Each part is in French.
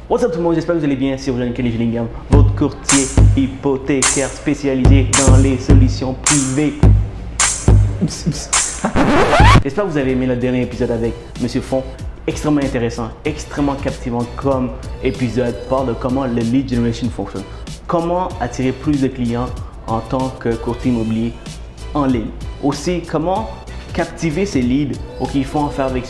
What's up tout le monde, j'espère que vous allez bien. C'est Roger Kenny Gillingham, votre courtier hypothécaire spécialisé dans les solutions privées. J'espère que vous avez aimé le dernier épisode avec Monsieur Font. Extrêmement intéressant, extrêmement captivant comme épisode. Parle de comment le lead generation fonctionne. Comment attirer plus de clients en tant que courtier immobilier en ligne. Aussi, comment captiver ces leads ou qu'il faut en faire avec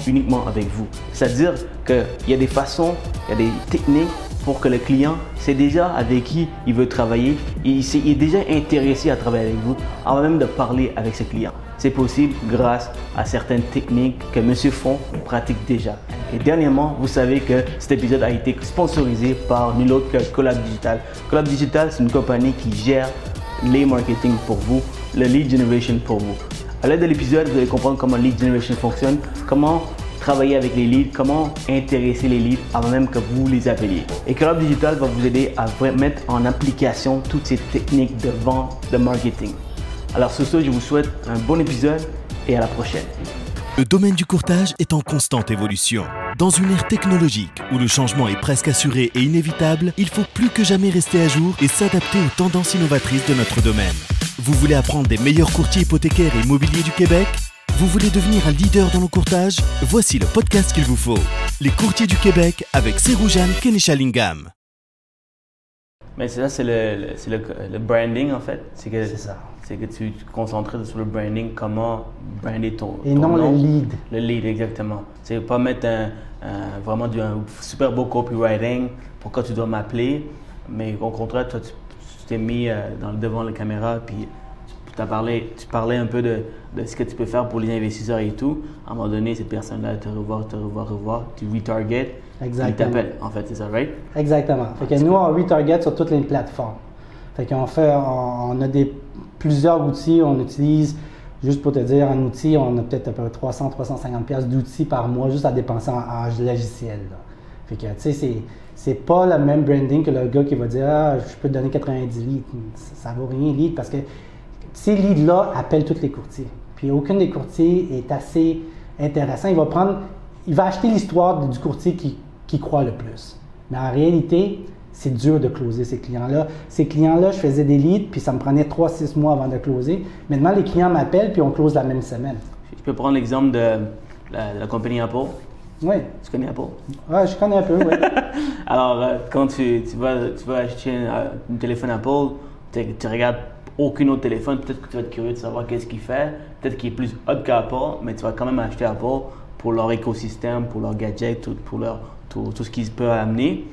uniquement avec vous. C'est-à-dire qu'il y a des façons, il y a des techniques pour que le client sait déjà avec qui il veut travailler. Il est déjà intéressé à travailler avec vous avant même de parler avec ses clients. C'est possible grâce à certaines techniques que Monsieur Font pratique déjà. Et dernièrement, vous savez que cet épisode a été sponsorisé par nul autre que Collab Digital. Collab Digital, c'est une compagnie qui gère les marketing pour vous, le lead generation pour vous. À l'aide de l'épisode, vous allez comprendre comment lead generation fonctionne, comment travailler avec les leads, comment intéresser les leads avant même que vous les appeliez. Et Collab Digital va vous aider à mettre en application toutes ces techniques de vente, de marketing. Alors sur ce, je vous souhaite un bon épisode et à la prochaine. Le domaine du courtage est en constante évolution. Dans une ère technologique où le changement est presque assuré et inévitable, il faut plus que jamais rester à jour et s'adapter aux tendances innovatrices de notre domaine. Vous voulez apprendre des meilleurs courtiers hypothécaires et immobiliers du Québec? Vous voulez devenir un leader dans le courtage? Voici le podcast qu'il vous faut. Les courtiers du Québec avec Roger Kenny Gillingham. Mais ça, c'est le branding en fait. C'est ça. C'est que tu te concentres sur le branding, comment brander ton Et non nom. le lead. Le lead, exactement. C'est pas mettre vraiment un super beau copywriting, pourquoi tu dois m'appeler, mais au contraire, toi, tu t'es mis devant la caméra, puis tu parlais un peu de ce que tu peux faire pour les investisseurs et tout. À un moment donné, cette personne-là te revoit, tu retarget, il t'appelle, en fait, c'est ça, right? Exactement. Fait que nous, on retarget sur toutes les plateformes. Fait qu'on on a plusieurs outils, on utilise, juste pour te dire, un outil, on a peut-être à peu près 300-350$ d'outils par mois juste à dépenser en logiciel. Là. Fait que, tu sais, c'est pas le même branding que le gars qui va dire « Ah, je peux te donner 90 leads ». Ça vaut rien, lead, parce que ces leads-là appellent tous les courtiers. Puis aucun des courtiers est assez intéressant. Il va acheter l'histoire du courtier qui croit le plus. Mais en réalité, c'est dur de closer ces clients-là. Ces clients-là, je faisais des leads, puis ça me prenait 3-6 mois avant de closer. Maintenant, les clients m'appellent, puis on close la même semaine. Je peux prendre l'exemple de la compagnie Apple. Oui. Tu connais Apple? Oui, je connais un peu, oui. Alors, quand tu vas acheter un téléphone Apple, tu regardes aucun autre téléphone, peut-être que tu vas être curieux de savoir qu'est-ce qu'il fait, peut-être qu'il est plus hot qu'Apple, mais tu vas quand même acheter Apple pour leur écosystème, pour leurs gadgets, pour tout ce qu'ils peuvent amener.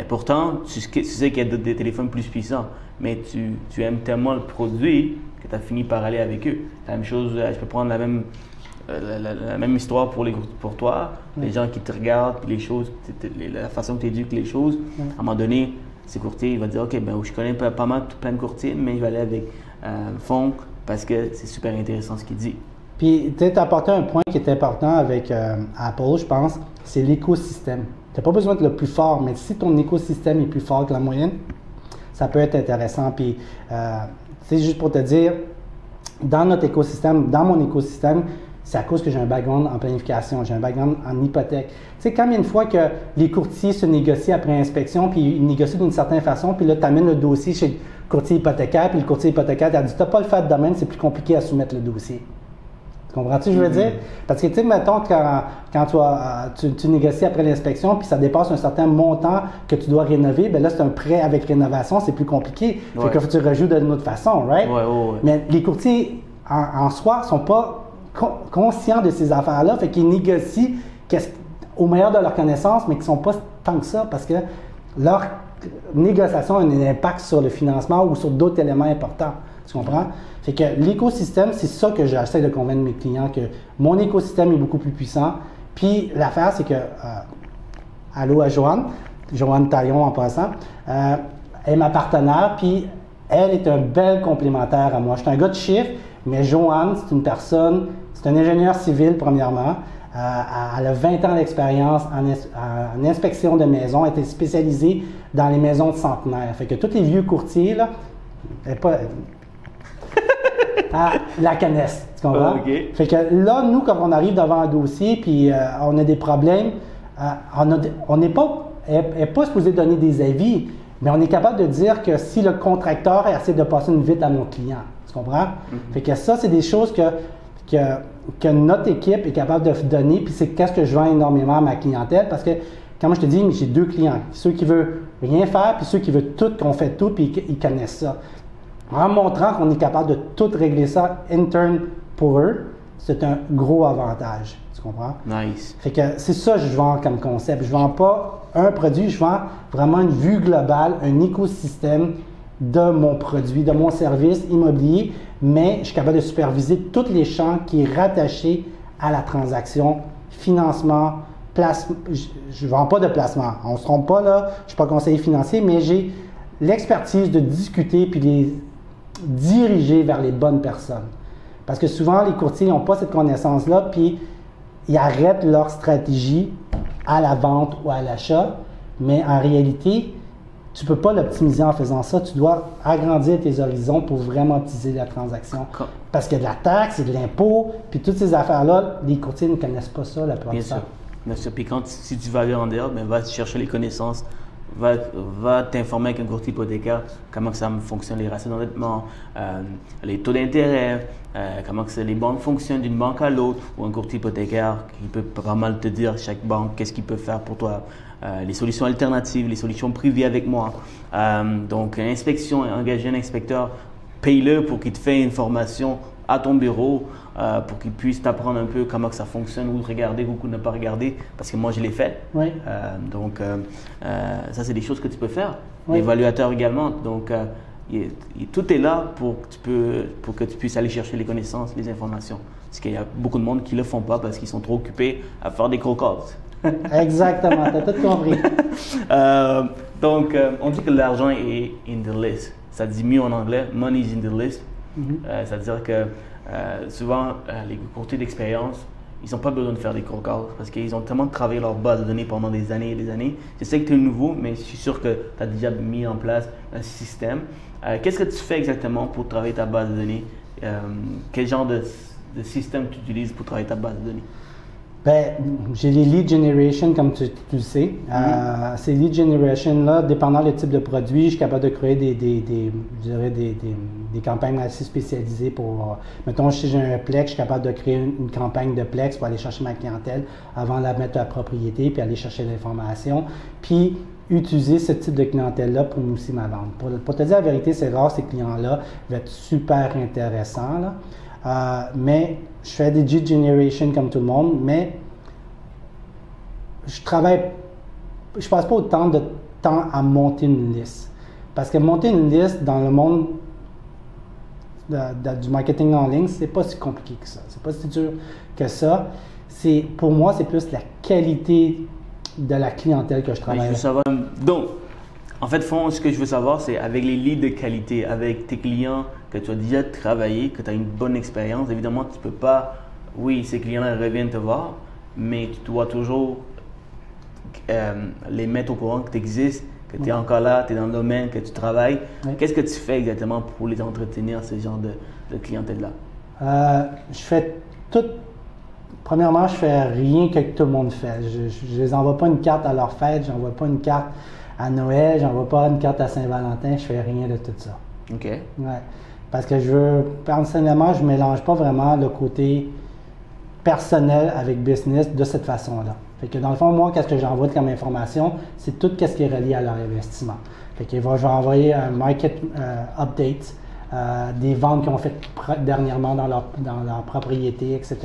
Pourtant, tu sais qu'il y a des téléphones plus puissants, mais tu aimes tellement le produit que tu as fini par aller avec eux. La même chose, je peux prendre la même histoire pour toi, les gens qui te regardent, les choses, la façon que tu éduques les choses. À un moment donné, ces courtiers, il va dire, OK, ben, je connais pas mal plein de courtiers, mais il va aller avec Font parce que c'est super intéressant ce qu'il dit. Puis, tu as apporté un point qui est important avec Apple, je pense, c'est l'écosystème. Tu n'as pas besoin d'être le plus fort, mais si ton écosystème est plus fort que la moyenne, ça peut être intéressant. Puis, c'est juste pour te dire, dans mon écosystème, c'est à cause que j'ai un background en planification, j'ai un background en hypothèque. Tu sais, combien de fois que les courtiers se négocient après inspection, puis ils négocient d'une certaine façon, puis là, tu amènes le dossier chez le courtier hypothécaire, puis le courtier hypothécaire t'a dit, tu n'as pas le fait de même, c'est plus compliqué à soumettre le dossier. Tu comprends-tu ce que je veux dire? Parce que, tu sais, mettons, quand tu négocies après l'inspection, puis ça dépasse un certain montant que tu dois rénover, bien là, c'est un prêt avec rénovation, c'est plus compliqué. Ouais. Fait que tu rejoues d'une autre façon, right? Ouais. Mais les courtiers, en soi, sont pas conscients de ces affaires-là, fait qu'ils négocient au meilleur de leur connaissance, mais qui ne sont pas tant que ça, parce que leur négociation a un impact sur le financement ou sur d'autres éléments importants. Tu comprends? Fait que l'écosystème, c'est ça que j'essaie de convaincre mes clients, que mon écosystème est beaucoup plus puissant. Puis l'affaire, c'est que, allô à Joanne Taillon en passant, elle est ma partenaire, puis elle est un bel complémentaire à moi. Je suis un gars de chiffres, mais Joanne, c'est un ingénieur civil premièrement. Elle a 20 ans d'expérience en inspection de maisons, elle était spécialisée dans les maisons de centenaires. Fait que tous les vieux courtiers, là, la connaissent, tu comprends? Okay. Fait que là, nous, quand on arrive devant un dossier puis on a des problèmes, on n'est pas n'est pas supposée donner des avis, mais on est capable de dire que si le contracteur essaie de passer une vite à mon client, tu comprends? Fait que ça, c'est des choses que notre équipe est capable de donner, puis c'est qu'est-ce que je vends énormément à ma clientèle, parce que, comme je te dis, j'ai 2 clients, ceux qui veulent rien faire, puis ceux qui veulent tout, qu'on fait tout, puis ils connaissent ça. En montrant qu'on est capable de tout régler ça interne pour eux, c'est un gros avantage. Tu comprends? Nice. Fait que c'est ça que je vends comme concept. Je vends pas un produit, je vends vraiment une vue globale, un écosystème de mon produit, de mon service immobilier, mais je suis capable de superviser tous les champs qui est rattaché à la transaction, financement, placement. Je ne vends pas de placement. On ne se trompe pas là, je ne suis pas conseiller financier, mais j'ai l'expertise de discuter puis les diriger vers les bonnes personnes. Parce que souvent, les courtiers n'ont pas cette connaissance-là, puis ils arrêtent leur stratégie à la vente ou à l'achat, mais en réalité, tu ne peux pas l'optimiser en faisant ça. Tu dois agrandir tes horizons pour vraiment optimiser la transaction. Parce qu'il y a de la taxe, il y a de l'impôt, puis toutes ces affaires-là, les courtiers ne connaissent pas ça la plupart du temps. Bien sûr. Puis si tu vas aller en dehors, ben, va chercher les connaissances. Va t'informer avec un courtier hypothécaire comment que ça fonctionne, les ratios d'endettement, les taux d'intérêt, comment que les banques fonctionnent d'une banque à l'autre, ou un courtier hypothécaire qui peut pas mal te dire chaque banque qu'est-ce qu'il peut faire pour toi, les solutions alternatives, les solutions privées avec moi. Donc, inspection, engager un inspecteur, paye-le pour qu'il te fasse une formation à ton bureau pour qu'il puisse t'apprendre un peu comment que ça fonctionne ou regarder ou ne pas regarder parce que moi je l'ai fait. Oui. Donc ça c'est des choses que tu peux faire. Oui. L'évaluateur également. Donc tout est là pour que tu puisses aller chercher les connaissances, les informations. Parce qu'il y a beaucoup de monde qui ne le font pas parce qu'ils sont trop occupés à faire des cold calls. Exactement, tu as tout compris. Donc on dit que l'argent est in the list. Ça dit mieux en anglais, money is in the list. C'est-à-dire que souvent, les courtiers d'expérience, ils n'ont pas besoin de faire des cold calls parce qu'ils ont tellement travaillé leur base de données pendant des années et des années. Je sais que tu es nouveau, mais je suis sûr que tu as déjà mis en place un système. Qu'est-ce que tu fais exactement pour travailler ta base de données? Quel genre de système tu utilises pour travailler ta base de données? Ben, j'ai les lead generation, comme tu le sais. Ces lead generation-là, dépendant du type de produit, je suis capable de créer des campagnes assez spécialisées pour... mettons, si j'ai un Plex, je suis capable de créer une campagne de Plex pour aller chercher ma clientèle avant de la mettre à la propriété, puis aller chercher l'information. Puis, utiliser ce type de clientèle-là pour mousser ma vente. Pour te dire la vérité, c'est rare, ces clients-là vont être super intéressants, là. Mais je fais des lead generation comme tout le monde, mais je passe pas autant de temps à monter une liste. Parce que monter une liste dans le monde du marketing en ligne, c'est pas si compliqué que ça. C'est pas si dur que ça. Pour moi, c'est plus la qualité de la clientèle que je travaille avec. Donc, en fait, ce que je veux savoir, c'est avec les leads de qualité, avec tes clients que tu as déjà travaillé, que tu as une bonne expérience, évidemment, tu ne peux pas, oui, ces clients-là reviennent te voir, mais tu dois toujours les mettre au courant que tu existes, que tu es encore là, tu es dans le domaine, que tu travailles. Oui. Qu'est-ce que tu fais exactement pour les entretenir, ce genre de clientèle-là? Je fais tout. Premièrement, je fais rien que tout le monde fait. Je ne les envoie pas une carte à leur fête, je n'envoie pas une carte à Noël, je n'envoie pas une carte à Saint-Valentin, je fais rien de tout ça. OK. Ouais. Parce que personnellement, je ne mélange pas vraiment le côté personnel avec business de cette façon-là. Fait que dans le fond, moi, qu'est-ce que j'envoie comme information, c'est tout ce qui est relié à leur investissement. Fait que je vais envoyer un market update, des ventes qu'ils ont faites dernièrement dans leur propriété, etc.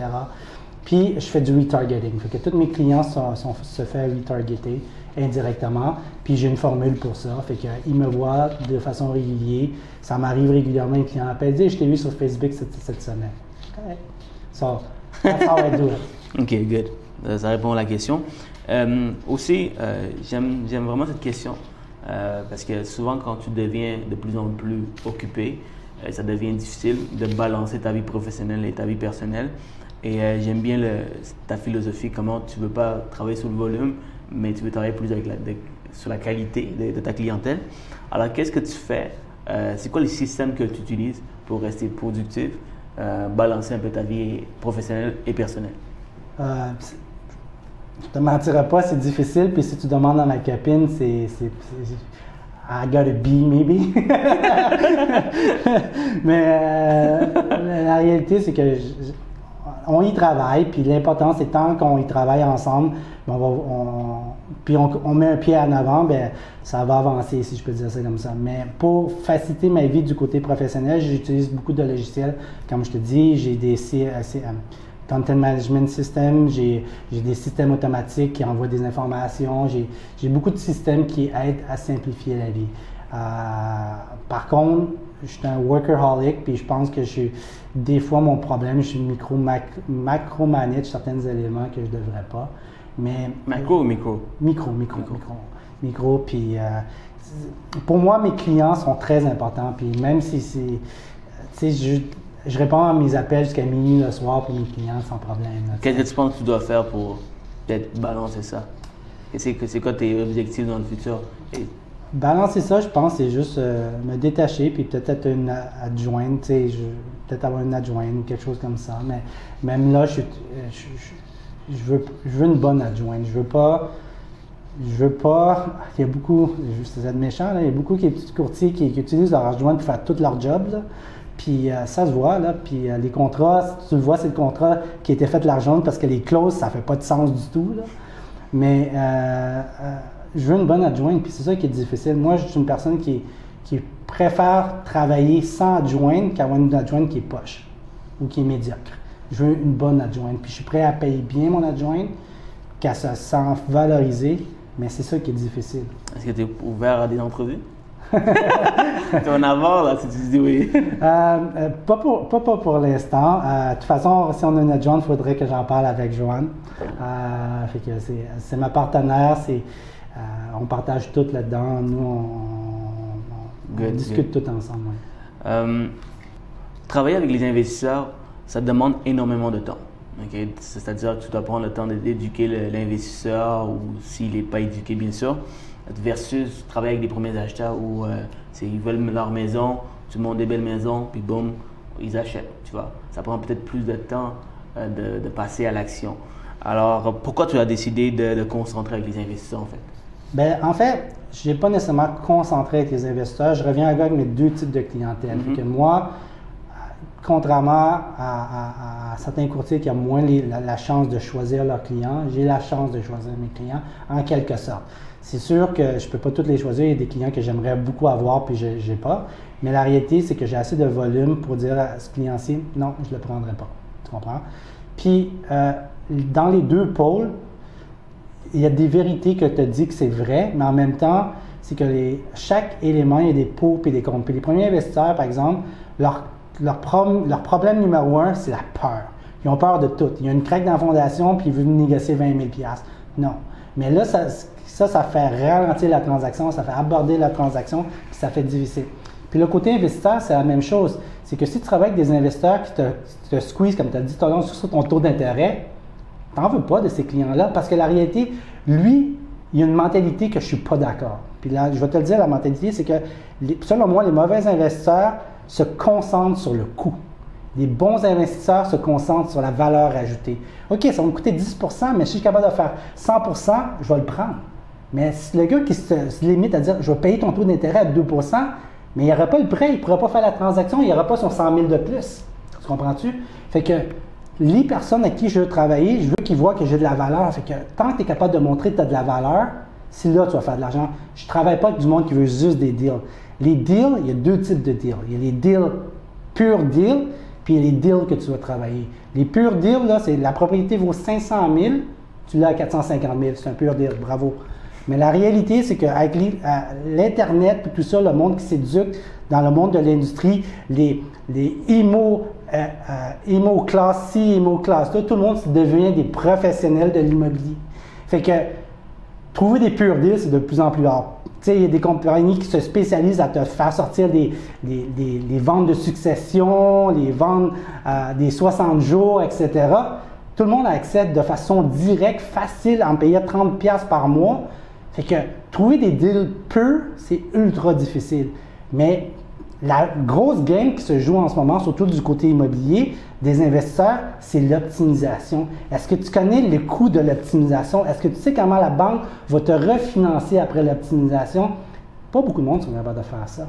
Puis, je fais du retargeting. Fait que tous mes clients se font retargeter indirectement. Puis, j'ai une formule pour ça. Fait qu'ils me voient de façon régulière. Ça m'arrive régulièrement, un client appelle, dit, je t'ai vu sur Facebook cette semaine. Okay. So, that's how I do it. OK, good. Ça répond à la question. Aussi, j'aime vraiment cette question parce que souvent, quand tu deviens de plus en plus occupé, ça devient difficile de balancer ta vie professionnelle et ta vie personnelle. Et j'aime bien ta philosophie, comment tu ne veux pas travailler sur le volume, mais tu veux travailler plus sur la qualité de ta clientèle. Alors, qu'est-ce que tu fais? C'est quoi les systèmes que tu utilises pour rester productif, balancer un peu ta vie professionnelle et personnelle? je te mentirai pas, c'est difficile. Puis si tu demandes à ma copine, c'est I gotta be, maybe. Mais la réalité, c'est que on y travaille, puis l'important, c'est tant qu'on y travaille ensemble, puis on met un pied en avant, ben ça va avancer, si je peux dire ça comme ça. Mais pour faciliter ma vie du côté professionnel, j'utilise beaucoup de logiciels. Comme je te dis, j'ai des Content Management System, j'ai des systèmes automatiques qui envoient des informations, j'ai beaucoup de systèmes qui aident à simplifier la vie. Par contre, je suis un workaholic, puis je pense que des fois, mon problème, je suis macro-manage certains éléments que je ne devrais pas. Mais, macro ou micro? Micro, puis pour moi, mes clients sont très importants, puis même si c'est, tu sais, je réponds à mes appels jusqu'à minuit le soir pour mes clients sans problème. Qu'est-ce que tu penses que tu dois faire pour peut-être balancer ça? C'est quoi tes objectifs dans le futur? Balancer ça, je pense, c'est juste me détacher, puis peut-être être une adjointe, tu sais, peut-être avoir une adjointe ou quelque chose comme ça. Mais même là, je veux une bonne adjointe. Je veux pas. Il y a beaucoup, c'est méchant, là, il y a beaucoup de petits courtiers qui utilisent leur adjointe pour faire tout leur job, là. Puis ça se voit, là. Puis les contrats, si tu le vois, c'est le contrat qui a été fait de l'argent parce que les clauses, ça fait pas de sens du tout, là. Mais je veux une bonne adjointe, puis c'est ça qui est difficile. Moi, je suis une personne qui préfère travailler sans adjointe qu'avoir une adjointe qui est poche ou qui est médiocre. Je veux une bonne adjointe, puis je suis prêt à payer bien mon adjointe, qu'elle se sente valorisée, mais c'est ça qui est difficile. Est-ce que tu es ouvert à des entrevues? Tu vas en avoir, là, si tu dis oui. Pas pour l'instant. De toute façon, si on a une adjointe, il faudrait que j'en parle avec Joanne. Fait que c'est ma partenaire, on partage tout là-dedans. Nous, on discute tout ensemble. Ouais. Travailler avec les investisseurs, ça demande énormément de temps. Okay? C'est-à-dire que tu dois prendre le temps d'éduquer l'investisseur ou s'il n'est pas éduqué, bien sûr, versus travailler avec des premiers acheteurs où ils veulent leur maison, tu montes des belles maisons, puis boum, ils achètent, tu vois. Ça prend peut-être plus de temps de passer à l'action. Alors, pourquoi tu as décidé de concentrer avec les investisseurs, en fait? Bien, en fait, je n'ai pas nécessairement concentré avec les investisseurs. Je reviens avec mes deux types de clientèle. Fait que moi, contrairement à certains courtiers qui ont moins la chance de choisir leurs clients, j'ai la chance de choisir mes clients en quelque sorte. C'est sûr que je ne peux pas tous les choisir. Il y a des clients que j'aimerais beaucoup avoir puis je n'ai pas. Mais la réalité, c'est que j'ai assez de volume pour dire à ce client-ci, non, je ne le prendrai pas. Tu comprends? Puis, dans les deux pôles, il y a des vérités que tu as dit que c'est vrai, mais en même temps, c'est que chaque élément, il y a des pour et des contre. Puis les premiers investisseurs, par exemple, leur problème numéro un, c'est la peur. Ils ont peur de tout. Il y a une craque dans la fondation, puis ils veulent négocier 20 000 $. Non. Mais là, ça fait ralentir la transaction, ça fait aborder la transaction, puis ça fait difficile. Puis le côté investisseur, c'est la même chose. C'est que si tu travailles avec des investisseurs qui te squeeze, comme tu as dit tout à l'heure, sur ton taux d'intérêt, tu n'en veux pas de ces clients-là, parce que la réalité, lui, il y a une mentalité que je ne suis pas d'accord. Puis là, je vais te le dire, la mentalité, c'est que, selon moi, les mauvais investisseurs se concentrent sur le coût. Les bons investisseurs se concentrent sur la valeur ajoutée. OK, ça va me coûter 10 % mais si je suis capable de faire 100 % je vais le prendre. Mais si le gars qui se limite à dire « je vais payer ton taux d'intérêt à 2 % mais il n'y aura pas le prêt, il ne pourra pas faire la transaction, il n'y aura pas son 100 000 de plus. Tu comprends-tu? Fait que les personnes à qui je veux travailler, je veux qu'ils voient que j'ai de la valeur. Fait que tant que tu es capable de montrer que tu as de la valeur, c'est là que tu vas faire de l'argent. Je ne travaille pas avec du monde qui veut juste des deals. Les deals, il y a deux types de deals. Il y a les deals purs deals, puis il y a les deals que tu vas travailler. Les purs deals, là, c'est la propriété vaut 500 000, tu l'as à 450 000. C'est un pur deal, bravo. Mais la réalité, c'est qu'avec l'Internet et tout ça, le monde qui s'éduque dans le monde de l'industrie, les IMO classe C, IMO classe 2, tout le monde devient des professionnels de l'immobilier. Fait que trouver des purs deals, c'est de plus en plus rare. Tu sais, il y a des compagnies qui se spécialisent à te faire sortir des ventes de succession, les ventes des 60 jours, etc. Tout le monde accède de façon directe, facile, en payant 30 $ par mois. Fait que trouver des deals purs, c'est ultra difficile. Mais la grosse game qui se joue en ce moment, surtout du côté immobilier des investisseurs, c'est l'optimisation. Est-ce que tu connais le coût de l'optimisation? Est-ce que tu sais comment la banque va te refinancer après l'optimisation? Pas beaucoup de monde sont capables de faire ça.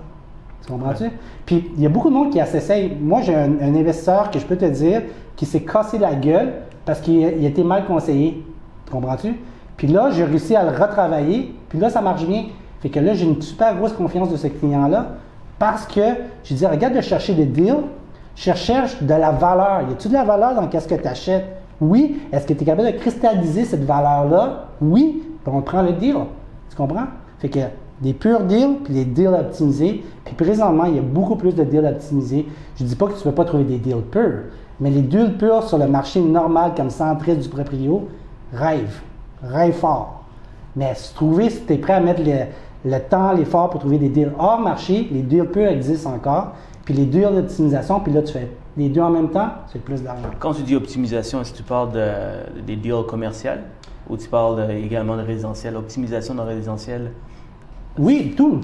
Tu comprends-tu? Puis, il y a beaucoup de monde qui s'essaye. Moi, j'ai un investisseur que je peux te dire qui s'est cassé la gueule parce qu'il a été mal conseillé. Tu comprends-tu? Puis là, j'ai réussi à le retravailler. Puis là, ça marche bien. Fait que là, j'ai une super grosse confiance de ce client-là parce que je dis, regarde de chercher des deals, cherche de la valeur. Y a-t-il de la valeur dans qu'est-ce que tu achètes? Oui. Est-ce que tu es capable de cristalliser cette valeur-là? Oui. Puis on prend le deal. Tu comprends? Fait que des purs deals, puis les deals optimisés. Puis présentement, il y a beaucoup plus de deals optimisés. Je ne dis pas que tu ne peux pas trouver des deals purs, mais les deals purs sur le marché normal comme Centris du proprio, rêve fort. Mais si tu es prêt à mettre le temps, l'effort pour trouver des deals hors marché, les deals purs existent encore. Puis les deals d'optimisation, puis là, tu fais les deux en même temps, c'est plus d'argent. Quand tu dis optimisation, est-ce que tu parles des deals commerciaux ou tu parles également de résidentiel, optimisation de résidentiel? Oui, tout.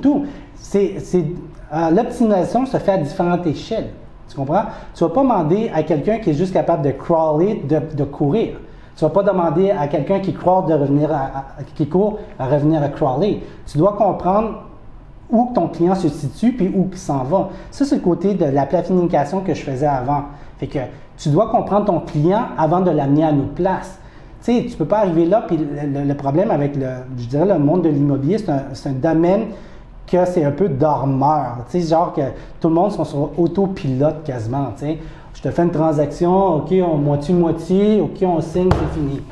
L'optimisation se fait à différentes échelles. Tu comprends? Tu ne vas pas demander à quelqu'un qui est juste capable de crawler, de courir. Tu ne vas pas demander à quelqu'un qui court à revenir à crawler. Tu dois comprendre où ton client se situe puis où il s'en va. Ça, c'est le côté de la planification que je faisais avant. Fait que tu dois comprendre ton client avant de l'amener à une autre place. Tu sais, tu ne peux pas arriver là, puis le problème avec le monde de l'immobilier, c'est un domaine que c'est un peu dormeur. Tu sais, genre que tout le monde sont sur autopilote quasiment, tu sais. Je te fais une transaction, OK, on moitié-moitié, OK, on signe, c'est fini.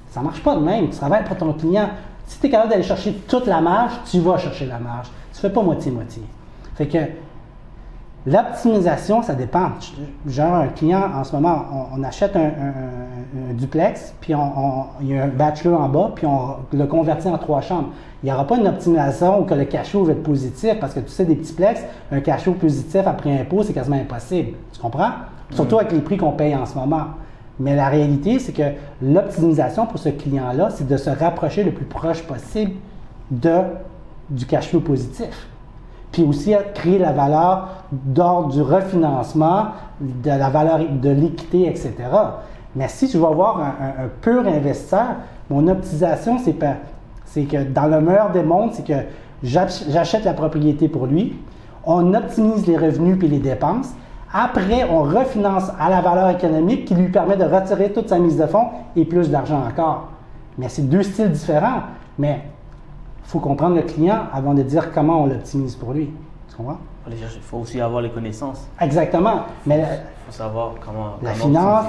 Ça ne marche pas de même. Tu travailles pour ton client. Si tu es capable d'aller chercher toute la marge, tu vas chercher la marge. Tu ne fais pas moitié-moitié. Fait que l'optimisation, ça dépend. Genre, un client, en ce moment, on achète un duplex, puis il y a un bachelor en bas, puis on le convertit en 3 chambres. Il n'y aura pas une optimisation où que le cash flow va être positif, parce que tu sais, des petits plex, un cash flow positif après impôt, c'est quasiment impossible. Tu comprends? Surtout avec les prix qu'on paye en ce moment. Mais la réalité, c'est que l'optimisation pour ce client-là, c'est de se rapprocher le plus proche possible du cash flow positif. Puis aussi créer la valeur d'ordre du refinancement, de la valeur de l'équité, etc. Mais si je veux avoir un pur investisseur, mon optimisation, c'est que dans le meilleur des mondes, c'est que j'achète la propriété pour lui, on optimise les revenus puis les dépenses. Après, on refinance à la valeur économique qui lui permet de retirer toute sa mise de fonds et plus d'argent encore. Mais c'est 2 styles différents. Mais il faut comprendre le client avant de dire comment on l'optimise pour lui. Tu comprends? Il faut aussi avoir les connaissances. Exactement. Mais il faut savoir comment. La finance,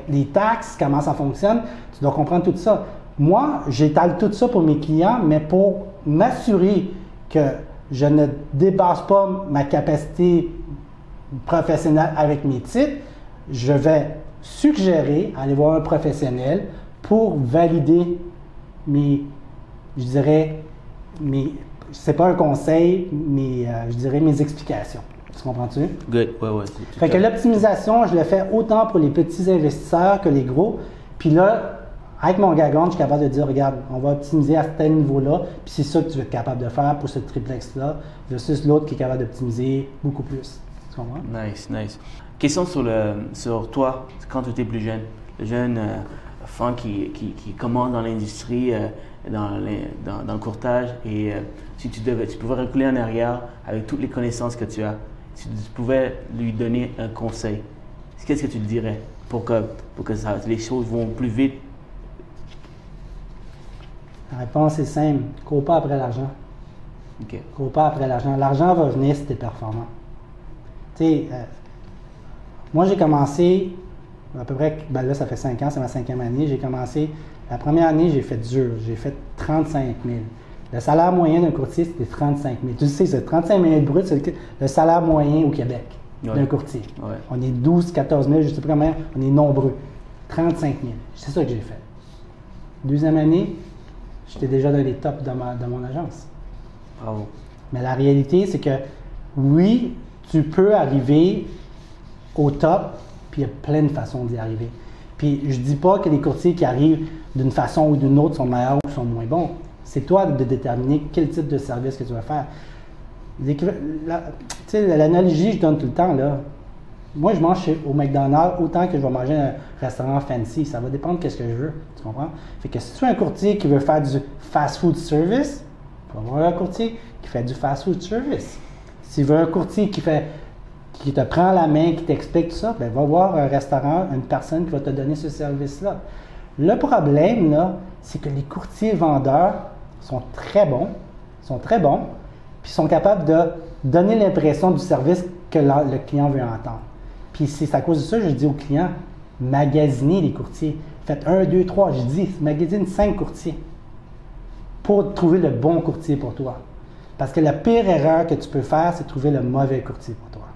les taxes, comment ça fonctionne, tu dois comprendre tout ça. Moi, j'étale tout ça pour mes clients, mais pour m'assurer que je ne dépasse pas ma capacité professionnelle avec mes titres, je vais suggérer aller voir un professionnel pour valider c'est pas un conseil, mais je dirais mes explications. Tu comprends-tu? Good, ouais. Fait que l'optimisation, je le fais autant pour les petits investisseurs que les gros. Puis là, avec mon gagon, je suis capable de dire, regarde, on va optimiser à tel niveau-là, puis c'est ça que tu vas être capable de faire pour ce triplex-là, versus l'autre qui est capable d'optimiser beaucoup plus. Tu comprends? Nice. Question sur toi, quand tu étais plus jeune, le jeune enfant qui commence dans l'industrie, dans le courtage, et si tu pouvais reculer en arrière avec toutes les connaissances que tu as, si tu pouvais lui donner un conseil, qu'est-ce que tu lui dirais pour que les choses vont plus vite? La réponse est simple. Cours pas après l'argent. OK. Cours pas après l'argent. L'argent va venir si tu es performant. Tu sais, moi j'ai commencé, à peu près, là ça fait 5 ans, c'est ma 5e année, j'ai commencé, la première année j'ai fait dur, j'ai fait 35 000. Le salaire moyen d'un courtier c'était 35 000. Tu sais, c'est 35 000 brut, c'est le salaire moyen au Québec d'un courtier. Ouais. On est 12, 14 000, je ne sais pas combien, on est nombreux. 35 000. C'est ça que j'ai fait. 2e année, j'étais déjà dans les tops de mon agence. Bravo. Mais la réalité, c'est que oui, tu peux arriver au top, puis il y a plein de façons d'y arriver. Puis je dis pas que les courtiers qui arrivent d'une façon ou d'une autre sont meilleurs ou sont moins bons. C'est toi de déterminer quel type de service que tu vas faire. L'analogie que je donne tout le temps, là, moi, je mange au McDonald's autant que je vais manger à un restaurant fancy. Ça va dépendre de ce que je veux. Tu comprends? Fait que si tu es un courtier qui veut faire du fast food service, tu vas avoir un courtier qui fait du fast food service. Si tu veux un courtier qui te prend la main, qui t'explique tout ça, ben va voir un restaurant, une personne qui va te donner ce service-là. Le problème, là, c'est que les courtiers vendeurs sont très bons, puis sont capables de donner l'impression du service que le client veut entendre. Puis c'est à cause de ça que je dis aux clients, magasinez les courtiers. Faites 1, 2, 3, je dis, magasine 5 courtiers pour trouver le bon courtier pour toi. Parce que la pire erreur que tu peux faire, c'est trouver le mauvais courtier pour toi.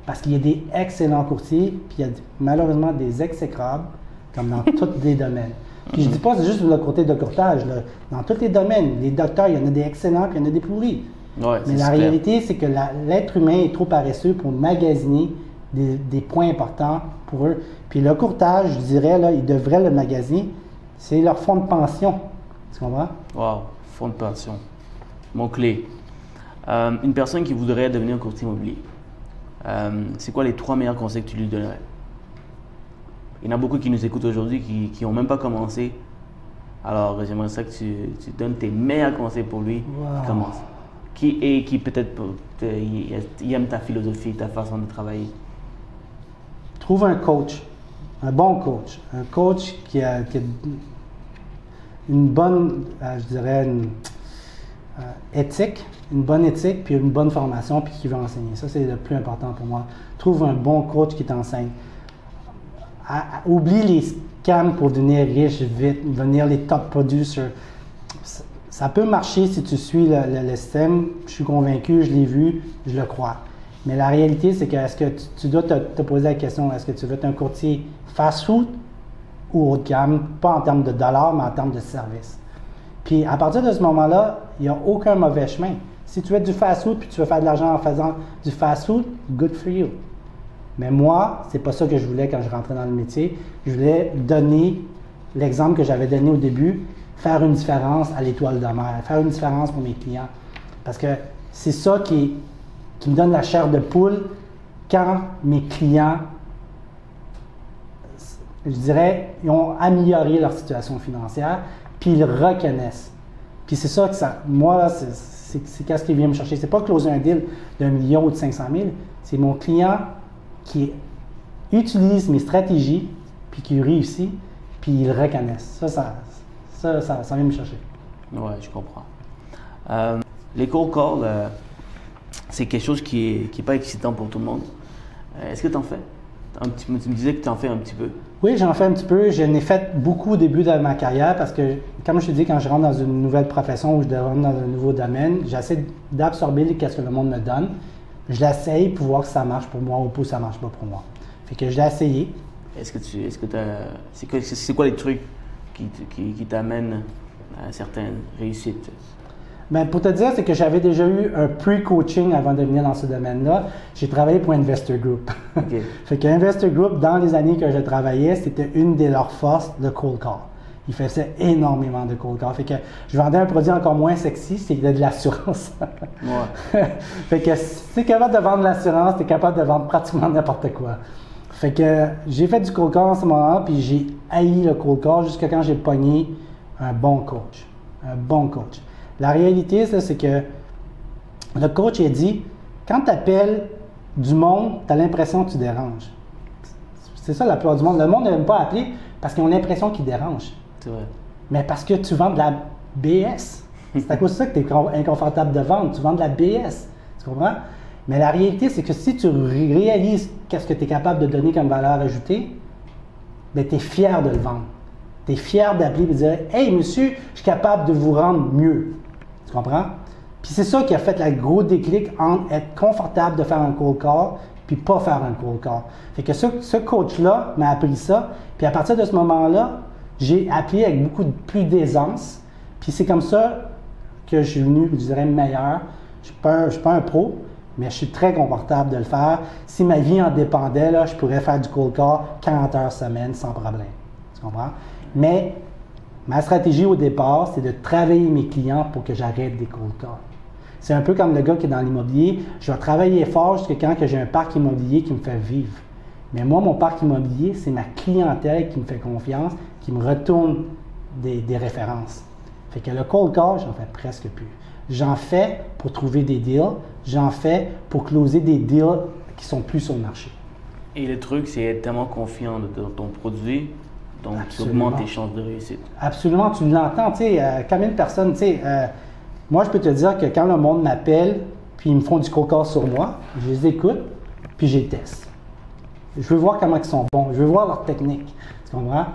Parce qu'il y a des excellents courtiers, puis il y a malheureusement des exécrables, comme dans tous les domaines. Puis je ne dis pas c'est juste le côté de courtage, là. Dans tous les domaines, les docteurs, il y en a des excellents, puis il y en a des pourris. Ouais, mais la réalité, c'est que l'être humain est trop paresseux pour magasiner des points importants pour eux. Puis le courtage, je dirais, là, ils devraient le magasiner, c'est leur fonds de pension. Tu comprends? Wow, fonds de pension. Mot-clé. Une personne qui voudrait devenir courtier immobilier, c'est quoi les 3 meilleurs conseils que tu lui donnerais? Il y en a beaucoup qui nous écoutent aujourd'hui qui n'ont même pas commencé. Alors, j'aimerais ça que tu donnes tes meilleurs conseils pour lui qui commence. Qui peut-être il aime ta philosophie, ta façon de travailler. Trouve un coach, un bon coach. Un coach qui a une bonne, je dirais, éthique, une bonne éthique, puis une bonne formation, puis qui veut enseigner. Ça, c'est le plus important pour moi. Trouve un bon coach qui t'enseigne. Oublie les scams pour devenir riche vite, devenir les top producers. Ça peut marcher si tu suis le système. Je suis convaincu, je l'ai vu, je le crois. Mais la réalité, c'est que est-ce que tu dois te poser la question, est-ce que tu veux être un courtier fast-food ou haut de gamme, pas en termes de dollars, mais en termes de service. Puis à partir de ce moment-là, il n'y a aucun mauvais chemin. Si tu veux du fast-food puis tu veux faire de l'argent en faisant du fast-food, good for you. Mais moi, c'est pas ça que je voulais quand je rentrais dans le métier. Je voulais donner l'exemple que j'avais donné au début, faire une différence à l'étoile de mer, faire une différence pour mes clients. Parce que c'est ça qui me donne la chair de poule quand mes clients, je dirais, ils ont amélioré leur situation financière, puis ils reconnaissent. Puis c'est ça que moi, là, c'est qu'est-ce qui vient me chercher. C'est pas closer un deal d'1 million ou de 500 000, c'est mon client qui utilise mes stratégies, puis qui réussit, puis ils reconnaissent. Ça vient me chercher. Oui, je comprends. Les cold calls, c'est quelque chose qui est pas excitant pour tout le monde. Est-ce que tu en fais? Tu me disais que tu en fais un petit peu. Oui, j'en fais un petit peu. Je n'ai fait beaucoup au début de ma carrière parce que, comme je te dis, quand je rentre dans une nouvelle profession ou je rentre dans un nouveau domaine, j'essaie d'absorber ce que le monde me donne. Je l'essaye pour voir si ça marche pour moi ou pas ça marche pas pour moi. Fait que je l'ai essayé. C'est quoi les trucs qui t'amènent à certaines réussites? Bien, pour te dire, c'est que j'avais déjà eu un pre-coaching avant de venir dans ce domaine-là. J'ai travaillé pour Investor Group. Okay. Fait que Investor Group, dans les années que je travaillais, c'était une de leurs forces, le cold call. Ils faisaient énormément de cold call. Fait que je vendais un produit encore moins sexy, c'était de l'assurance. Ouais. Fait que si tu es capable de vendre l'assurance, tu es capable de vendre pratiquement n'importe quoi. Fait que j'ai fait du cold call en ce moment, puis j'ai haï le cold call jusqu'à quand j'ai pogné un bon coach. Un bon coach. La réalité, c'est que le coach a dit, quand tu appelles du monde, tu as l'impression que tu déranges. C'est ça la plupart du monde. Le monde n'aime pas appeler parce qu'ils ont l'impression qu'ils dérangent. C'est vrai. Mais parce que tu vends de la BS. C'est à cause de ça que tu es inconfortable de vendre. Tu vends de la BS. Tu comprends? Mais la réalité, c'est que si tu réalises qu'est-ce que tu es capable de donner comme valeur ajoutée, bien, tu es fier de le vendre. Tu es fier d'appeler et de dire « Hey, monsieur, je suis capable de vous rendre mieux. » Tu comprends? Puis c'est ça qui a fait le gros déclic entre être confortable de faire un cold call puis pas faire un cold call. Fait que ce coach-là m'a appris ça. Puis à partir de ce moment-là, j'ai appris avec beaucoup plus d'aisance. Puis c'est comme ça que je suis venu, je dirais, meilleur. Je ne suis pas un pro, mais je suis très confortable de le faire. Si ma vie en dépendait, là, je pourrais faire du cold call 40 heures semaine sans problème. Tu comprends? Mais ma stratégie au départ, c'est de travailler mes clients pour que j'arrête des cold calls. C'est un peu comme le gars qui est dans l'immobilier. Je vais travailler fort jusqu'à quand que j'ai un parc immobilier qui me fait vivre. Mais moi, mon parc immobilier, c'est ma clientèle qui me fait confiance, qui me retourne des références. Fait que le cold call, j'en fais presque plus. J'en fais pour trouver des deals, j'en fais pour closer des deals qui sont plus sur le marché. Et le truc, c'est être tellement confiant dans ton produit, donc tu augmentes tes chances de réussite. Absolument, tu l'entends, tu sais, combien de personnes, tu sais, moi je peux te dire que quand le monde m'appelle, puis ils me font du cold call sur moi, je les écoute, puis je les teste. Je veux voir comment ils sont bons, je veux voir leur technique, tu comprends?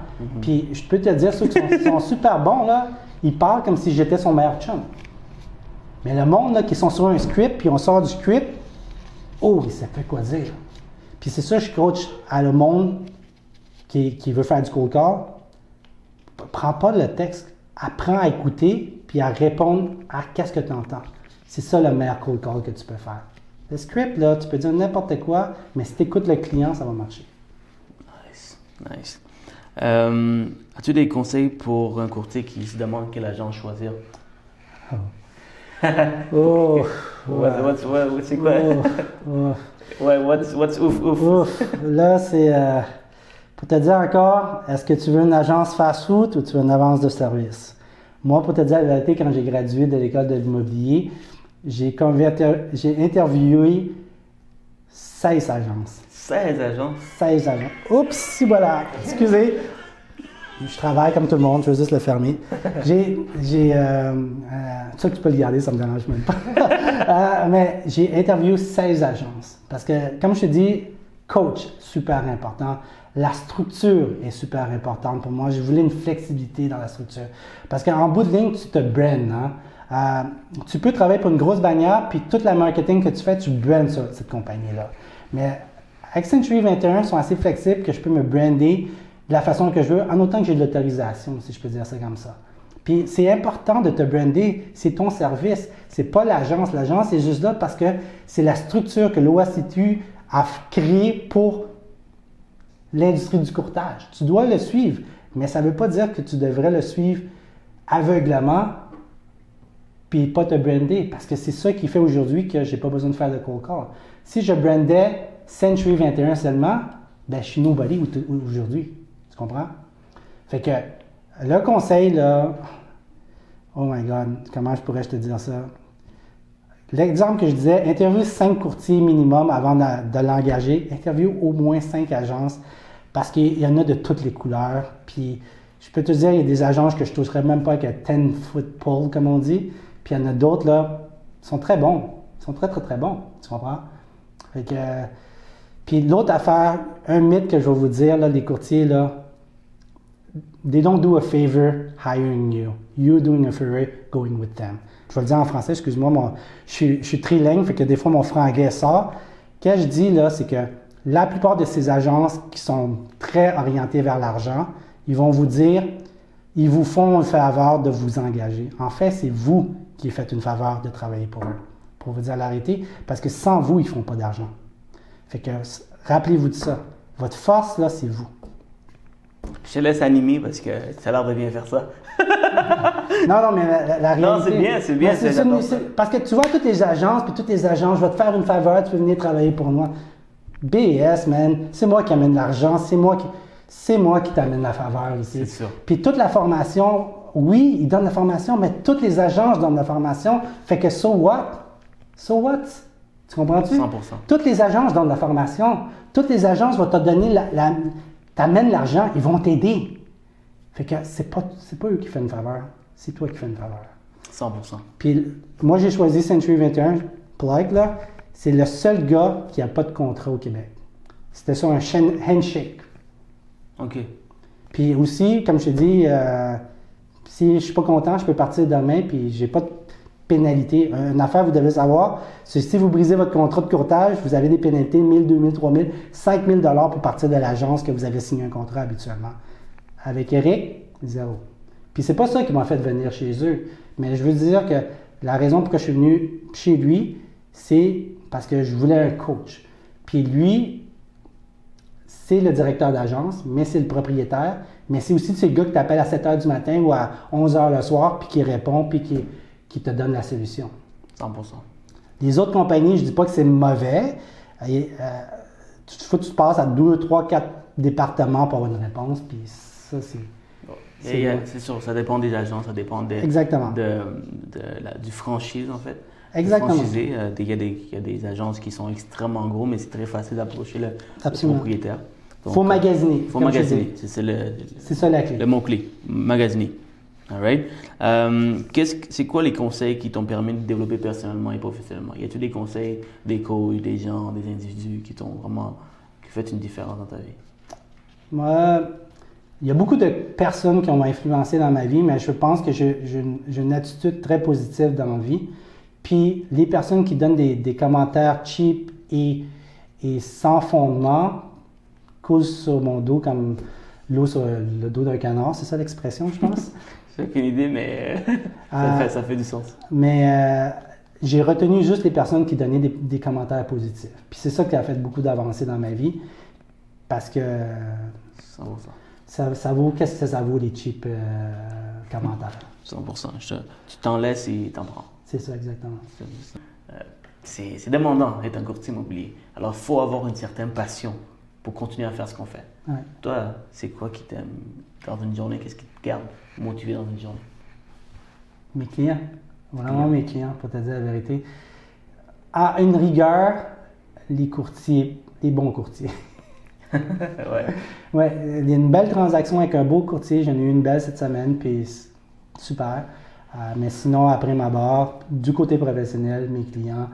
Puis je peux te dire, ceux qui sont super bons, là, ils parlent comme si j'étais son meilleur chum. Mais le monde, là, qui sont sur un script, puis on sort du script, oh, il sait pas quoi dire. Puis c'est ça, je coach à le monde qui veut faire du cold call. Prends pas le texte, apprends à écouter, puis à répondre à qu'est-ce que tu entends. C'est ça le meilleur cold call que tu peux faire. Le script, là, tu peux dire n'importe quoi, mais si tu écoutes le client, ça va marcher. Nice. As-tu des conseils pour un courtier qui se demande quelle agence choisir? Oh! C'est quoi? Ouais, what's ouf? Ouf! Là, c'est pour te dire encore, est-ce que tu veux une agence fast-food ou tu veux une agence de service? Moi, pour te dire la vérité, quand j'ai gradué de l'école de l'immobilier, j'ai interviewé 16 agences. 16 agences? 16 agences. Oups, si voilà, excusez. Je travaille comme tout le monde, je veux juste le fermer. Ça, tu peux le garder, ça me dérange même pas. Mais j'ai interviewé 16 agences. Parce que, comme je te dis, coach, super important. La structure est super importante pour moi. Je voulais une flexibilité dans la structure. Parce qu'en bout de ligne, tu te brands. Hein? Tu peux travailler pour une grosse bannière, puis toute la marketing que tu fais, tu brands sur cette compagnie-là. Mais Century 21 sont assez flexibles que je peux me brander de la façon que je veux, en autant que j'ai de l'autorisation, si je peux dire ça comme ça. Puis c'est important de te brander, c'est ton service, c'est pas l'agence. L'agence est juste là parce que c'est la structure que l'OACITU a créée pour l'industrie du courtage. Tu dois le suivre, mais ça ne veut pas dire que tu devrais le suivre aveuglément puis pas te brander, parce que c'est ça qui fait aujourd'hui que j'ai pas besoin de faire de cold call. Si je brandais Century 21 seulement, ben je suis nobody aujourd'hui. Tu comprends? Fait que le conseil, là, oh my God, comment je pourrais te dire ça? L'exemple que je disais, interviewe 5 courtiers minimum avant de l'engager. Interviewe au moins 5 agences parce qu'il y en a de toutes les couleurs. Puis je peux te dire, il y a des agences que je ne toucherais même pas avec un 10-foot pole, comme on dit. Puis il y en a d'autres, là, qui sont très bons. Ils sont très, très, très bons. Tu comprends? Fait que, puis l'autre affaire, un mythe que je vais vous dire, là, les courtiers, là, they don't do a favor hiring you. You're doing a favor going with them. Je vais le dire en français, excuse-moi, je suis trilingue, fait que des fois mon franglais sort. Ce que je dis là, c'est que la plupart de ces agences qui sont très orientées vers l'argent, ils vont vous dire, ils vous font une faveur de vous engager. En fait, c'est vous qui faites une faveur de travailler pour eux, pour vous dire la vérité, parce que sans vous, ils ne font pas d'argent. Fait que rappelez-vous de ça. Votre force, là, c'est vous. Je te laisse animer parce que ça a l'air de bien faire ça. Non, mais la réalité... Non, c'est bien. Parce que tu vois, toutes les agences, je vais te faire une faveur, tu peux venir travailler pour moi. BS, man, c'est moi qui amène l'argent, c'est moi qui t'amène la faveur ici. C'est sûr. Puis toute la formation, oui, ils donnent la formation, mais toutes les agences donnent la formation, fait que so what? So what? Tu comprends-tu? 100%. Toutes les agences donnent la formation. Toutes les agences vont te donner t'amènes l'argent, ils vont t'aider. Fait que c'est pas eux qui font une faveur, c'est toi qui fais une faveur. 100%. Puis moi, j'ai choisi Century 21, Plug, là. C'est le seul gars qui n'a pas de contrat au Québec. C'était sur un handshake. OK. Puis aussi, comme je te dis, si je ne suis pas content, je peux partir demain, puis j'ai pas de pénalité. Une affaire, vous devez savoir, c'est si vous brisez votre contrat de courtage, vous avez des pénalités 1 000, 2 000, 3 000, 5 000 $ pour partir de l'agence que vous avez signé un contrat habituellement. Avec Eric, 0. Puis c'est pas ça qui m'a fait venir chez eux. Mais je veux dire que la raison pour laquelle je suis venu chez lui, c'est parce que je voulais un coach. Puis lui, c'est le directeur d'agence, mais c'est le propriétaire, mais c'est aussi ce gars qui t'appelle à 7 h du matin ou à 11 h le soir, puis qui répond, puis qui te donne la solution. 100%. Les autres compagnies, je ne dis pas que c'est mauvais. Il faut que tu passes à 2, 3, 4 départements pour avoir une réponse. Puis ça, c'est... C'est sûr, ça dépend des agents, ça dépend Exactement. Du franchise, en fait. Exactement. Il y a des agences qui sont extrêmement gros, mais c'est très facile d'approcher le propriétaire. Il faut magasiner. Il faut magasiner. C'est ça la clé. Le mot-clé. Magasiner. All right? C'est quoi les conseils qui t'ont permis de développer personnellement et professionnellement? Y a-t-il des conseils, des coachs, des gens, des individus qui t'ont vraiment fait une différence dans ta vie? Moi, il y a beaucoup de personnes qui ont influencé dans ma vie, mais je pense que j'ai une attitude très positive dans ma vie. Puis les personnes qui donnent des commentaires cheap et sans fondement coulent sur mon dos comme l'eau sur le dos d'un canard. C'est ça l'expression, je pense? J'ai aucune idée, mais ça fait du sens. Mais j'ai retenu juste les personnes qui donnaient des commentaires positifs. Puis c'est ça qui a fait beaucoup d'avancées dans ma vie. Parce que 100%. Ça vaut, qu'est-ce que ça vaut les cheap commentaires? 100%. Tu t'en laisses et t'en prends. C'est ça, exactement. C'est demandant d'être un courtier immobilier. Alors, il faut avoir une certaine passion pour continuer à faire ce qu'on fait. Ouais. Toi, c'est quoi qui t'aime dans une journée? Qu'est-ce qui te garde motivé dans une journée? Mes clients. Vraiment mes clients, pour te dire la vérité. À une rigueur, les courtiers, les bons courtiers. Ouais, il y a une belle transaction avec un beau courtier. J'en ai eu une belle cette semaine, puis super. Mais sinon, après ma barre, du côté professionnel, mes clients,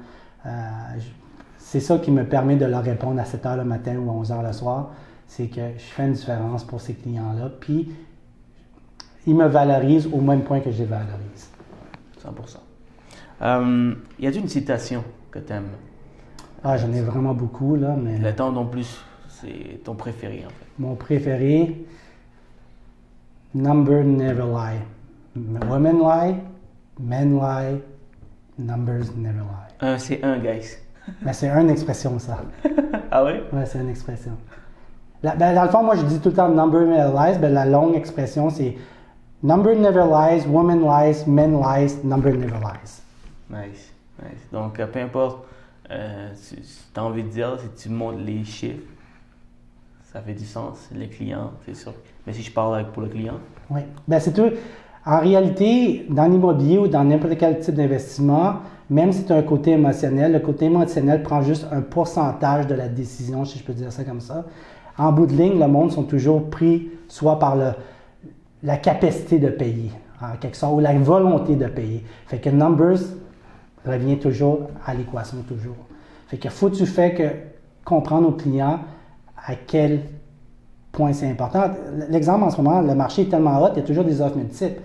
c'est ça qui me permet de leur répondre à 7 h le matin ou à 11 h le soir. C'est que je fais une différence pour ces clients-là, puis ils me valorisent au même point que je les valorise. 100%. Y a-t-il une citation que tu aimes? J'en ai vraiment beaucoup, là, mais... Le temps non plus, c'est ton préféré, en fait. Mon préféré, Number never lie. Women lie, men lie, numbers never lie. C'est un, guys. Mais c'est une expression, ça. Ah oui? Ouais, c'est une expression. Dans le fond, moi, je dis tout le temps number never lies. La longue expression, c'est number never lies, woman lies, men lies, number never lies. Nice. Donc, peu importe, tu as envie de dire, si tu montres les chiffres, ça fait du sens. Les clients, c'est sûr. Mais si je parle pour le client? Oui. C'est tout. En réalité, dans l'immobilier ou dans n'importe quel type d'investissement, même si tu as un côté émotionnel, le côté émotionnel prend juste un pourcentage de la décision, si je peux dire ça comme ça. En bout de ligne, le monde sont toujours pris soit par la capacité de payer, en quelque sorte, ou la volonté de payer. Fait que numbers revient toujours à l'équation, toujours. Fait que faut tu fais que comprendre aux clients à quel point c'est important. L'exemple en ce moment, le marché est tellement hot, il y a toujours des offres multiples.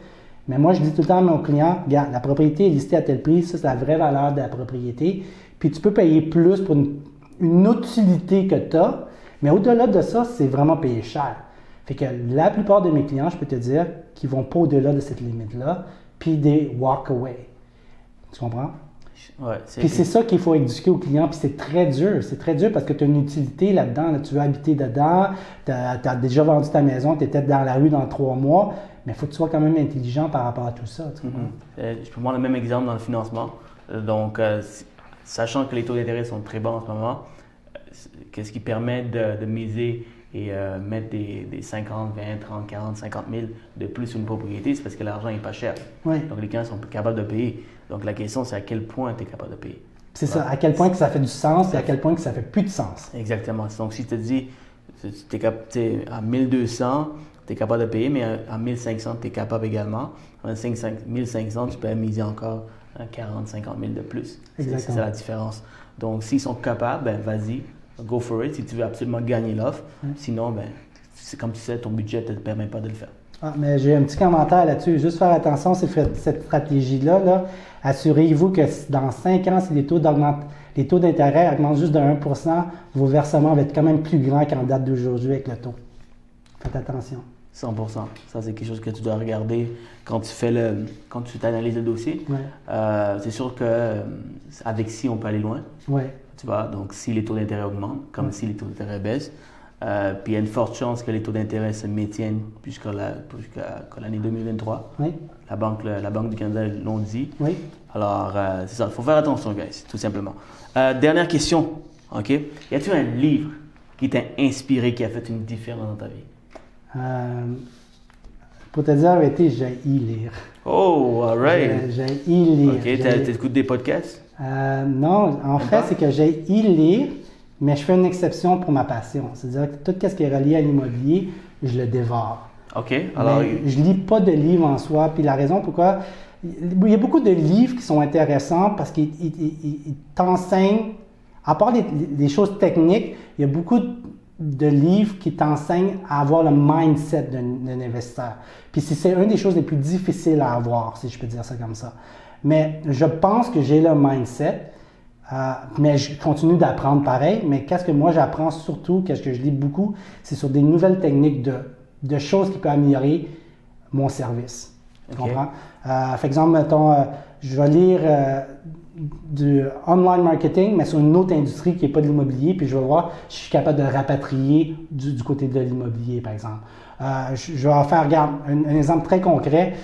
Mais moi, je dis tout le temps à mon client, regarde, la propriété est listée à tel prix, ça c'est la vraie valeur de la propriété. Puis tu peux payer plus pour une utilité que tu as, mais au-delà de ça, c'est vraiment payer cher. Fait que la plupart de mes clients, je peux te dire, qu'ils vont pas au-delà de cette limite-là, puis des walk away. Tu comprends? Ouais, puis c'est ça qu'il faut éduquer aux clients, puis c'est très dur parce que tu as une utilité là-dedans, là, tu veux habiter dedans, tu as déjà vendu ta maison, tu es peut-être dans la rue dans 3 mois, mais il faut que tu sois quand même intelligent par rapport à tout ça. Tu comprends? Je peux prendre le même exemple dans le financement. Donc, sachant que les taux d'intérêt sont très bas en ce moment, qu'est-ce qui permet de miser et mettre des 50, 20, 30, 40, 50 000 de plus sur une propriété, c'est parce que l'argent n'est pas cher. Oui. Donc, les clients sont capables de payer. Donc, la question, c'est à quel point tu es capable de payer. C'est ça, à quel point que ça fait du sens et à quel point que ça fait plus de sens. Exactement. Donc, si tu te dis, à 1200, tu es capable de payer, mais à 1500, tu es capable également. À 1500, tu peux miser encore 40, 50 000 de plus. C'est ça la différence. Donc, s'ils sont capables, ben vas-y, go for it si tu veux absolument gagner l'offre. Sinon, ben, c'est comme tu sais, ton budget ne te permet pas de le faire. Mais j'ai un petit commentaire là-dessus. Juste faire attention, cette stratégie-là, là, assurez-vous que dans 5 ans, si les taux d'intérêt augmentent juste de 1 %, vos versements vont être quand même plus grands qu'en date d'aujourd'hui avec le taux. Faites attention. 100%. Ça, c'est quelque chose que tu dois regarder quand tu analyses le dossier. Ouais. C'est sûr qu'avec si on peut aller loin. Ouais. Tu vois, donc si les taux d'intérêt augmentent, comme si les taux d'intérêt baissent, Puis il y a une forte chance que les taux d'intérêt se maintiennent jusqu'à l'année 2023. Oui. La Banque du Canada l'ont dit. Oui. Alors, c'est ça. Il faut faire attention, guys, tout simplement. Dernière question. OK? Y a-t-il un livre qui t'a inspiré, qui a fait une différence dans ta vie? Pour te dire la vérité, j'ai lire. Oh, all right. J'ai lire. OK, t'écoutes des podcasts? Non, en fait, c'est que j'ai lire, mais je fais une exception pour ma passion. C'est-à-dire que tout ce qui est relié à l'immobilier, je le dévore. OK. Alors, je lis pas de livres en soi. Puis la raison pourquoi... Il y a beaucoup de livres qui sont intéressants parce qu'ils t'enseignent, à part les choses techniques, il y a beaucoup de livres qui t'enseignent à avoir le mindset d'un investisseur. Puis c'est une des choses les plus difficiles à avoir, si je peux dire ça comme ça. Mais je pense que j'ai le mindset, mais je continue d'apprendre pareil. Mais qu'est-ce que moi j'apprends surtout, qu'est-ce que je lis beaucoup, c'est sur des nouvelles techniques de choses qui peuvent améliorer mon service. Tu comprends? Par exemple, mettons, je vais lire du online marketing, mais sur une autre industrie qui n'est pas de l'immobilier, puis je vais voir si je suis capable de rapatrier du côté de l'immobilier, par exemple. Je vais faire, regarde, un exemple très concret,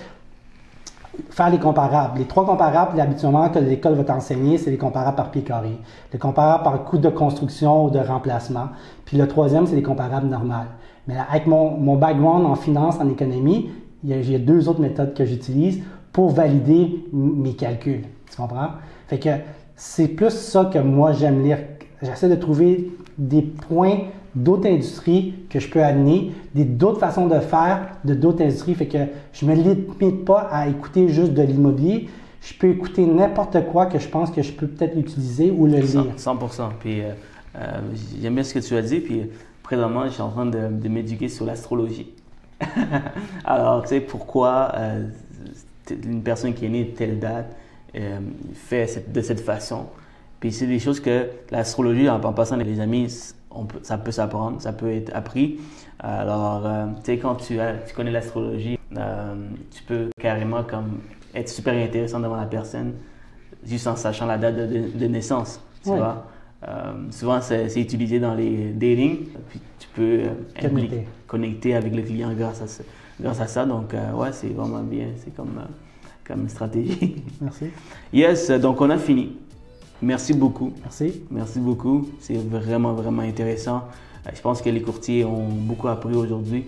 faire les comparables. Les 3 comparables, habituellement, que l'école va t'enseigner, c'est les comparables par pied carré, les comparables par coût de construction ou de remplacement, puis le 3e, c'est les comparables normales. Mais avec mon background en finance, en économie, il y a 2 autres méthodes que j'utilise pour valider mes calculs. Tu comprends? Fait que c'est plus ça que moi j'aime lire. J'essaie de trouver des points d'autres industries que je peux amener, d'autres façons de faire de d'autres industries. Fait que je ne me limite pas à écouter juste de l'immobilier. Je peux écouter n'importe quoi que je pense que je peux peut-être l'utiliser ou le lire. 100%. Puis j'aime bien ce que tu as dit. Puis présentement, je suis en train de m'éduquer sur l'astrologie. Alors, tu sais, pourquoi une personne qui est née de telle date fait de cette façon. Puis c'est des choses que l'astrologie, en passant les amis, ça peut s'apprendre, ça peut être appris. Alors, tu sais, quand tu connais l'astrologie, tu peux carrément comme être super intéressant devant la personne, juste en sachant la date de naissance, tu vois. Souvent, c'est utilisé dans les dating, puis tu peux connecter avec le client grâce à ça. Donc, ouais, c'est vraiment bien. C'est comme stratégie. Merci. Yes, donc on a fini. Merci beaucoup. Merci. Merci beaucoup. C'est vraiment, vraiment intéressant. Je pense que les courtiers ont beaucoup appris aujourd'hui.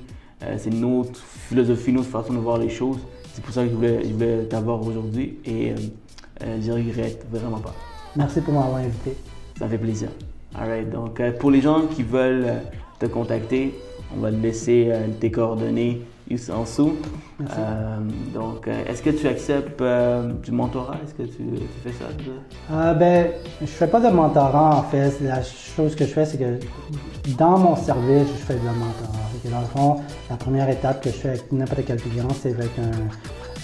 C'est notre philosophie, notre façon de voir les choses. C'est pour ça que je voulais t'avoir aujourd'hui et je regrette vraiment pas. Merci pour m'avoir invité. Ça fait plaisir. All right. Donc, pour les gens qui veulent te contacter, on va te laisser tes coordonnées juste en dessous. Donc, est-ce que tu acceptes du mentorat? Est-ce que tu fais ça? Ben, je fais pas de mentorat en fait. La chose que je fais, c'est que dans mon service, je fais de mentorat. Dans le fond, la première étape que je fais avec n'importe quel client, c'est avec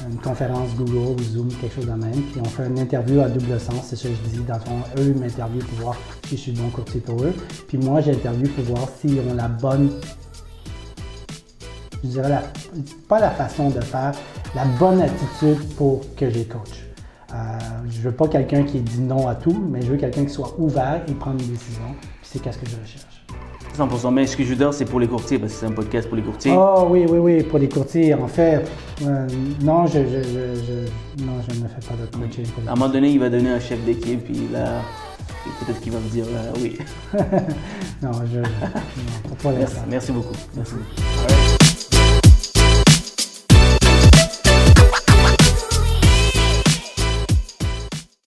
une conférence Google ou Zoom, quelque chose de même. Puis on fait une interview à double sens, c'est ça que je dis. Dans le fond, eux m'interviewent pour voir si je suis bon courtier pour eux. Puis moi, j'interviewe pour voir s'ils ont la bonne, je dirais, pas la façon de faire, la bonne attitude pour que je les coach. Je veux pas quelqu'un qui dit non à tout, mais je veux quelqu'un qui soit ouvert et prendre une décision. Puis c'est qu'est-ce que je recherche. 100%. Mais ce que je veux dire, c'est pour les courtiers, parce que c'est un podcast pour les courtiers. Oh oui, pour les courtiers. En fait, non, je ne fais pas de coaching. À un moment donné, il va donner un chef d'équipe, puis là, peut-être qu'il va me dire oui. Non, pas pour l'instant. Merci beaucoup. Merci beaucoup.